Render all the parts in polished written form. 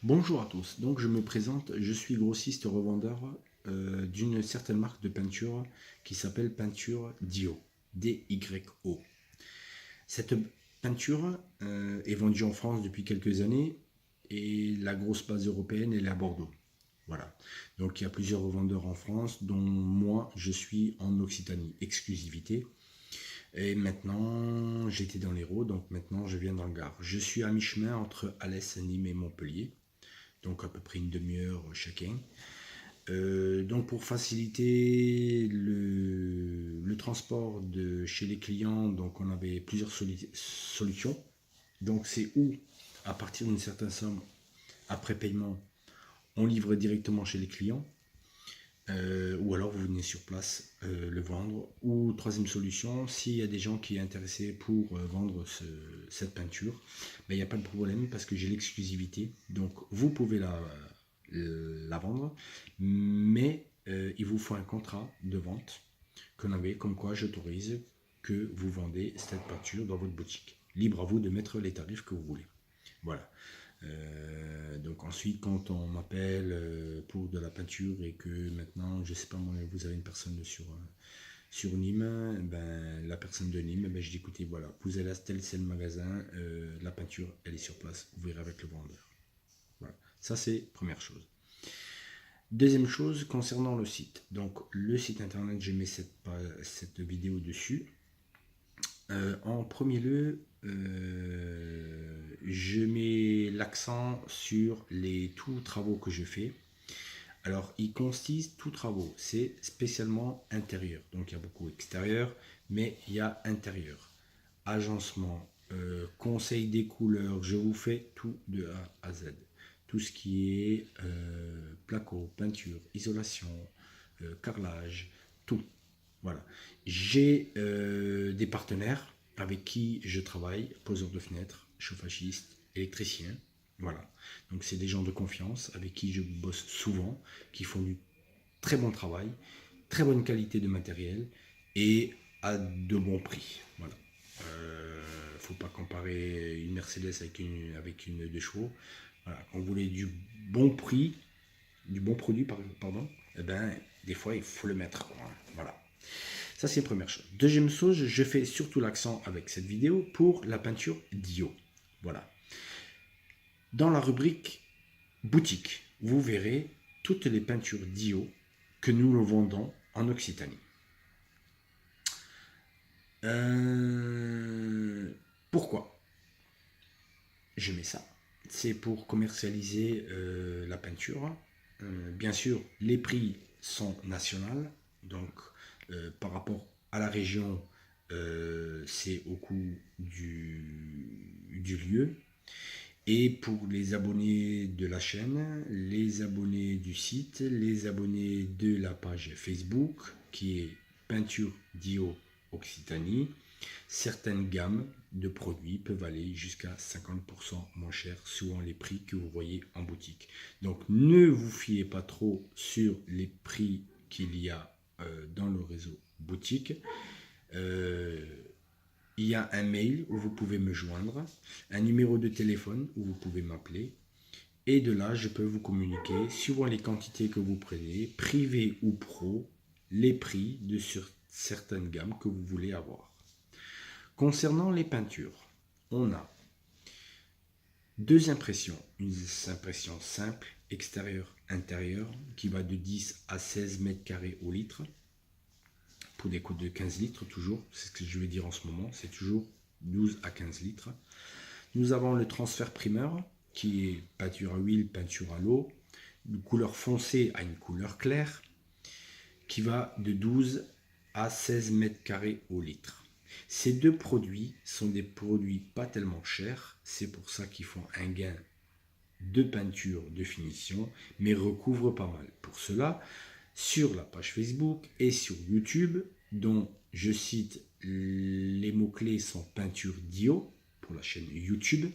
Bonjour à tous, donc je me présente, je suis grossiste revendeur d'une certaine marque de peinture qui s'appelle Peinture Dio, D-Y-O. Cette peinture est vendue en France depuis quelques années et la grosse base européenne elle est à Bordeaux. Voilà, donc il y a plusieurs revendeurs en France dont moi je suis en Occitanie, exclusivité. Et maintenant j'étais dans l'Hérault, donc maintenant je viens dans le Gard. Je suis à mi-chemin entre Alès, Nîmes et Montpellier, donc à peu près une demi-heure chacun. Donc pour faciliter le transport de chez les clients, donc on avait plusieurs solutions. Donc c'est où, à partir d'une certaine somme, après paiement, on livre directement chez les clients, ou alors vous venez sur place le vendre. Ou troisième solution, s'il y a des gens qui sont intéressés pour vendre cette peinture, ben, il n'y a pas de problème parce que j'ai l'exclusivité. Donc vous pouvez la vendre, mais il vous faut un contrat de vente qu'on avait, comme quoi j'autorise que vous vendez cette peinture dans votre boutique. Libre à vous de mettre les tarifs que vous voulez. Voilà. Donc ensuite, quand on m'appelle pour de la peinture et que maintenant, je sais pas moi, vous avez une personne sur Nîmes, ben, la personne de Nîmes, ben, je dis écoutez, voilà, vous allez à tel c'est le magasin, la peinture, elle est sur place, vous verrez avec le vendeur. Voilà. Ça, c'est première chose. Deuxième chose, concernant le site. Donc, le site internet, je mets cette vidéo dessus. En premier lieu, je mets l'accent sur les tous travaux que je fais. Alors, il consiste tous travaux, c'est spécialement intérieur. Donc, il y a beaucoup extérieur, mais il y a intérieur. Agencement, conseil des couleurs, je vous fais tout de A à Z. Tout ce qui est placo, peinture, isolation, carrelage, tout. Voilà. J'ai des partenaires avec qui je travaille, poseur de fenêtres, chauffagiste, électricien. Voilà. Donc c'est des gens de confiance avec qui je bosse souvent, qui font du très bon travail, très bonne qualité de matériel et à de bons prix. Voilà. Faut pas comparer une Mercedes avec une 2 chevaux. Voilà. Quand vous voulez du bon prix, du bon produit, pardon, eh ben, des fois il faut le mettre. Voilà. Ça, c'est une première chose. Deuxième chose, je fais surtout l'accent avec cette vidéo pour la peinture Dio. Voilà. Dans la rubrique boutique, vous verrez toutes les peintures Dio que nous vendons en Occitanie. Pourquoi je mets ça? C'est pour commercialiser la peinture. Bien sûr, les prix sont nationaux, donc par rapport à la région, c'est au coût du lieu. Et pour les abonnés de la chaîne, les abonnés du site, les abonnés de la page Facebook, qui est Peinture Dio Occitanie, certaines gammes de produits peuvent aller jusqu'à 50% moins cher suivant les prix que vous voyez en boutique. Donc ne vous fiez pas trop sur les prix qu'il y a dans le réseau boutique. Il y a un mail où vous pouvez me joindre, un numéro de téléphone où vous pouvez m'appeler. Et de là, je peux vous communiquer, suivant les quantités que vous prenez, privé ou pro, les prix de certaines gammes que vous voulez avoir. Concernant les peintures, on a deux impressions. Une impression simple, extérieur-intérieur, qui va de 10 à 16 mètres carrés au litre. Pour des coûts de 15 litres, toujours, c'est ce que je vais dire en ce moment, c'est toujours 12 à 15 litres. Nous avons le transfert primeur, qui est peinture à huile, peinture à l'eau, une couleur foncée à une couleur claire, qui va de 12 à 16 mètres carrés au litre. Ces deux produits sont des produits pas tellement chers, c'est pour ça qu'ils font un gain de peinture, de finition, mais recouvrent pas mal. Pour cela, sur la page Facebook et sur YouTube, dont je cite les mots-clés sont peinture Dio, pour la chaîne YouTube,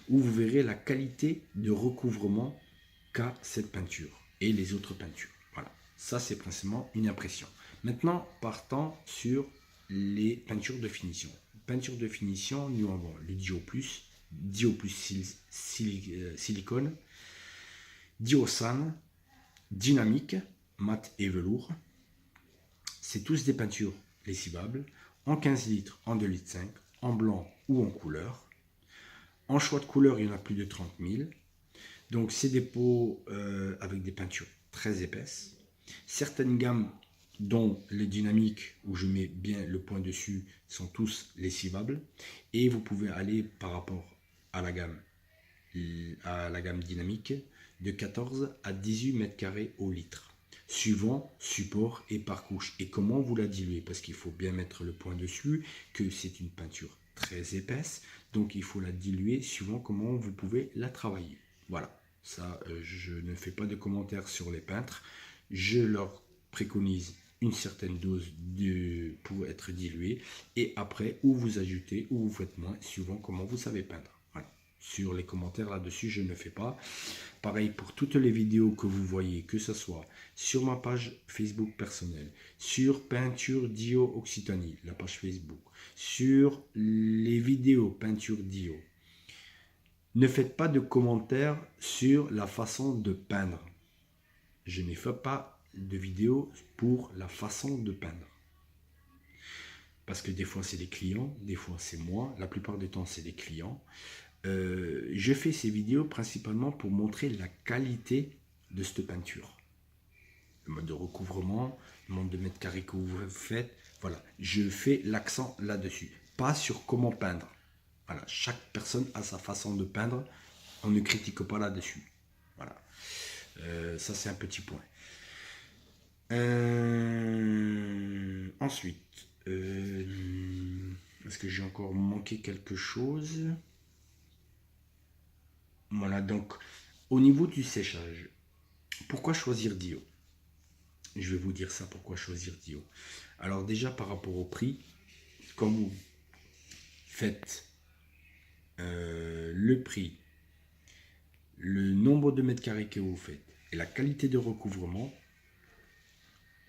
où vous verrez la qualité de recouvrement qu'a cette peinture et les autres peintures. Voilà, ça c'est principalement une impression. Maintenant, partant sur les peintures de finition. Peinture de finition, nous avons le Dio Plus, Dio plus silicone, Diosan, Dynamique, mat et velours. C'est tous des peintures lessivables, en 15 litres, en 2,5 litres, en blanc ou en couleur. En choix de couleur, il y en a plus de 30 000. Donc c'est des pots avec des peintures très épaisses. Certaines gammes, dont les dynamiques, où je mets bien le point dessus, sont tous lessivables. Et vous pouvez aller par rapport à la gamme dynamique de 14 à 18 mètres carrés au litre, suivant support et par couche. Et comment vous la diluez, parce qu'il faut bien mettre le point dessus, que c'est une peinture très épaisse, donc il faut la diluer suivant comment vous pouvez la travailler. Voilà, ça je ne fais pas de commentaires sur les peintres, je leur préconise une certaine dose pour être dilué, et après ou vous ajoutez ou vous faites moins suivant comment vous savez peindre. Voilà. Sur les commentaires là-dessus, je ne fais pas. Pareil pour toutes les vidéos que vous voyez, que ce soit sur ma page Facebook personnelle, sur Peinture Dio Occitanie, la page Facebook, sur les vidéos Peinture Dio. Ne faites pas de commentaires sur la façon de peindre. Je ne fais pas de vidéos pour la façon de peindre. Parce que des fois c'est des clients, des fois c'est moi, la plupart du temps c'est des clients. Je fais ces vidéos principalement pour montrer la qualité de cette peinture. Le mode de recouvrement, le nombre de mètres carrés que vous faites. Voilà, je fais l'accent là-dessus. Pas sur comment peindre. Voilà, chaque personne a sa façon de peindre. On ne critique pas là-dessus. Voilà, ça c'est un petit point. Ensuite, est-ce que j'ai encore manqué quelque chose? Voilà, donc au niveau du séchage, pourquoi choisir Dio? Je vais vous dire ça, pourquoi choisir Dio. Alors déjà par rapport au prix, quand vous faites le prix, le nombre de mètres carrés que vous faites et la qualité de recouvrement,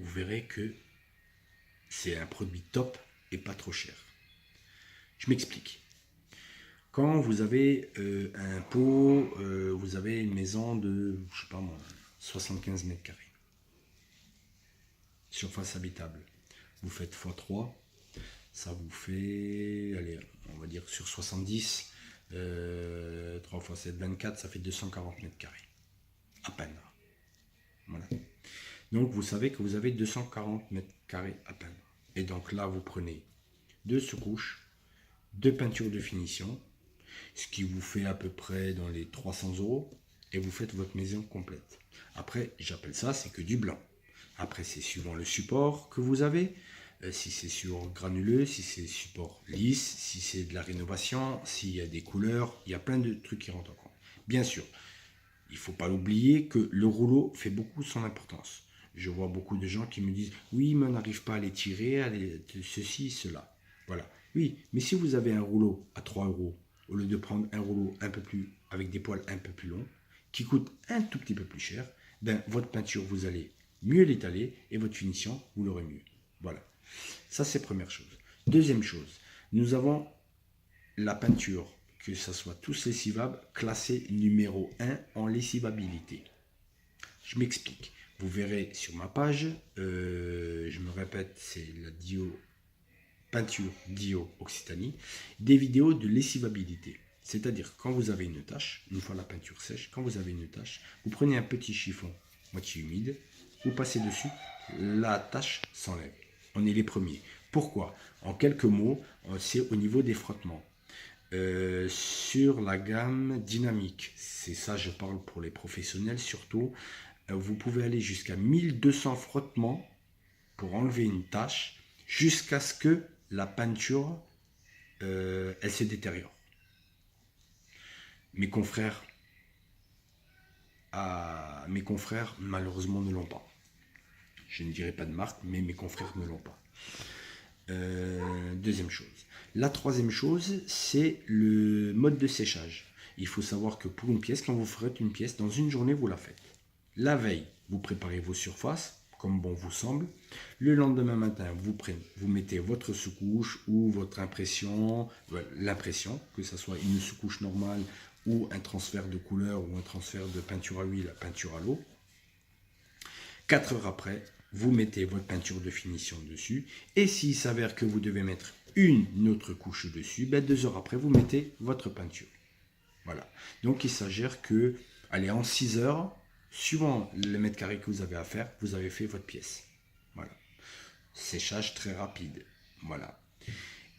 vous verrez que c'est un produit top et pas trop cher. Je m'explique. Quand vous avez un pot, vous avez une maison de, je sais pas moi, 75 mètres carrés. Surface habitable. Vous faites x3, ça vous fait, allez, on va dire sur 70, 3 x 7, 24, ça fait 240 mètres carrés. À peine. Voilà. Donc vous savez que vous avez 240 mètres carrés à peindre. Et donc là, vous prenez 2 sous-couches, 2 peintures de finition, ce qui vous fait à peu près dans les 300 €, et vous faites votre maison complète. Après, j'appelle ça, c'est que du blanc. Après, c'est suivant le support que vous avez, si c'est sur granuleux, si c'est support lisse, si c'est de la rénovation, s'il y a des couleurs, il y a plein de trucs qui rentrent en compte. Bien sûr, il ne faut pas oublier que le rouleau fait beaucoup son importance. Je vois beaucoup de gens qui me disent « Oui, mais on n'arrive pas à les tirer, à ceci, cela. » Voilà. Oui, mais si vous avez un rouleau à 3 €, au lieu de prendre un rouleau un peu plus, avec des poils un peu plus longs, qui coûte un tout petit peu plus cher, ben, votre peinture, vous allez mieux l'étaler et votre finition, vous l'aurez mieux. Voilà. Ça, c'est première chose. Deuxième chose, nous avons la peinture, que ce soit tous lessivables, classée numéro 1 en lessivabilité. Je m'explique. Vous verrez sur ma page, je me répète, c'est la Peinture Dio Occitanie, des vidéos de lessivabilité. C'est-à-dire, quand vous avez une tache, une fois la peinture sèche, quand vous avez une tache, vous prenez un petit chiffon moitié humide, vous passez dessus, la tache s'enlève. On est les premiers. Pourquoi? En quelques mots, c'est au niveau des frottements. Sur la gamme dynamique, c'est ça, je parle pour les professionnels surtout, vous pouvez aller jusqu'à 1200 frottements pour enlever une tache jusqu'à ce que la peinture elle se détériore. Mes confrères malheureusement ne l'ont pas. Je ne dirai pas de marque, mais mes confrères ne l'ont pas. Deuxième chose. La troisième chose, c'est le mode de séchage. Il faut savoir que pour une pièce, quand vous ferez une pièce, dans une journée, vous la faites. La veille, vous préparez vos surfaces, comme bon vous semble. Le lendemain matin, vous mettez votre sous-couche ou votre impression, l'impression, que ce soit une sous-couche normale ou un transfert de couleur ou un transfert de peinture à huile à peinture à l'eau. 4 heures après, vous mettez votre peinture de finition dessus. Et s'il s'avère que vous devez mettre une autre couche dessus, 2 heures après, vous mettez votre peinture. Voilà. Donc il s'agit que, allez, en 6 heures, suivant le mètre carré que vous avez à faire, vous avez fait votre pièce. Voilà. Séchage très rapide. Voilà.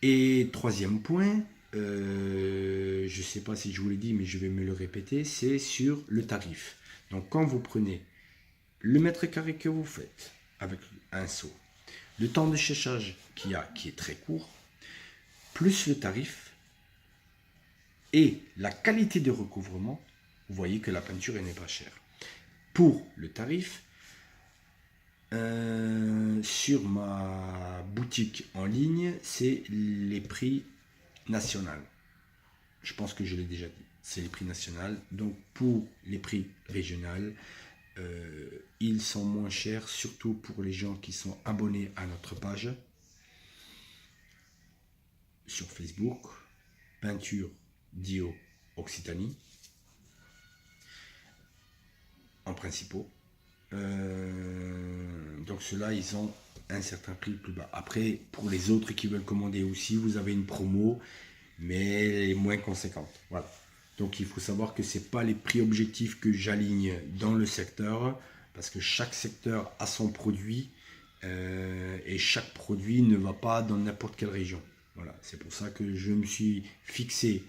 Et troisième point, je ne sais pas si je vous l'ai dit, mais je vais me le répéter, c'est sur le tarif. Donc quand vous prenez le mètre carré que vous faites avec un seau, le temps de séchage qu'il y a, qui est très court, plus le tarif et la qualité de recouvrement, vous voyez que la peinture n'est pas chère. Pour le tarif, sur ma boutique en ligne, c'est les prix nationaux. Je pense que je l'ai déjà dit. C'est les prix nationaux. Donc pour les prix régionaux, ils sont moins chers, surtout pour les gens qui sont abonnés à notre page sur Facebook, Peinture Dio Occitanie, en principaux. Donc ceux-là, ils ont un certain prix plus bas. Après, pour les autres qui veulent commander aussi, vous avez une promo, mais elle est moins conséquente. Voilà. Donc il faut savoir que ce n'est pas les prix objectifs que j'aligne dans le secteur, parce que chaque secteur a son produit, et chaque produit ne va pas dans n'importe quelle région. Voilà. C'est pour ça que je me suis fixé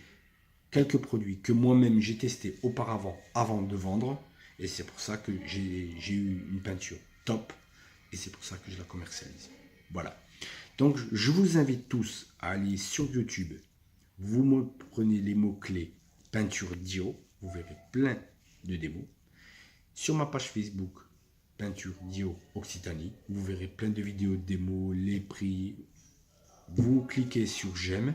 quelques produits que moi-même j'ai testé auparavant avant de vendre. Et c'est pour ça que j'ai eu une peinture top. Et c'est pour ça que je la commercialise. Voilà. Donc je vous invite tous à aller sur YouTube. Vous me prenez les mots-clés peinture Dio. Vous verrez plein de démos. Sur ma page Facebook, Peinture Dio Occitanie, vous verrez plein de vidéos de démos, les prix. Vous cliquez sur j'aime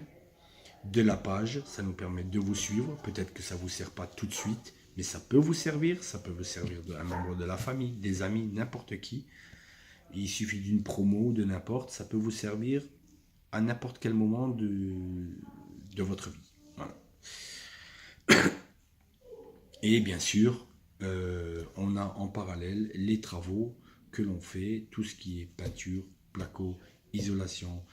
de la page, ça nous permet de vous suivre. Peut-être que ça ne vous sert pas tout de suite, mais ça peut vous servir. Ça peut vous servir d'un membre de la famille, des amis, n'importe qui. Il suffit d'une promo, de n'importe. Ça peut vous servir à n'importe quel moment de votre vie. Voilà. Et bien sûr, on a en parallèle les travaux que l'on fait, tout ce qui est peinture, placo, isolation,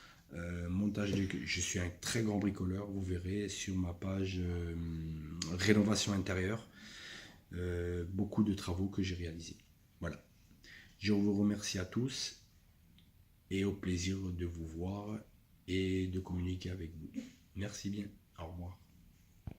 montage je suis un très grand bricoleur, vous verrez sur ma page rénovation intérieure, beaucoup de travaux que j'ai réalisés. Voilà. Je vous remercie à tous et au plaisir de vous voir et de communiquer avec vous. Merci bien. Au revoir.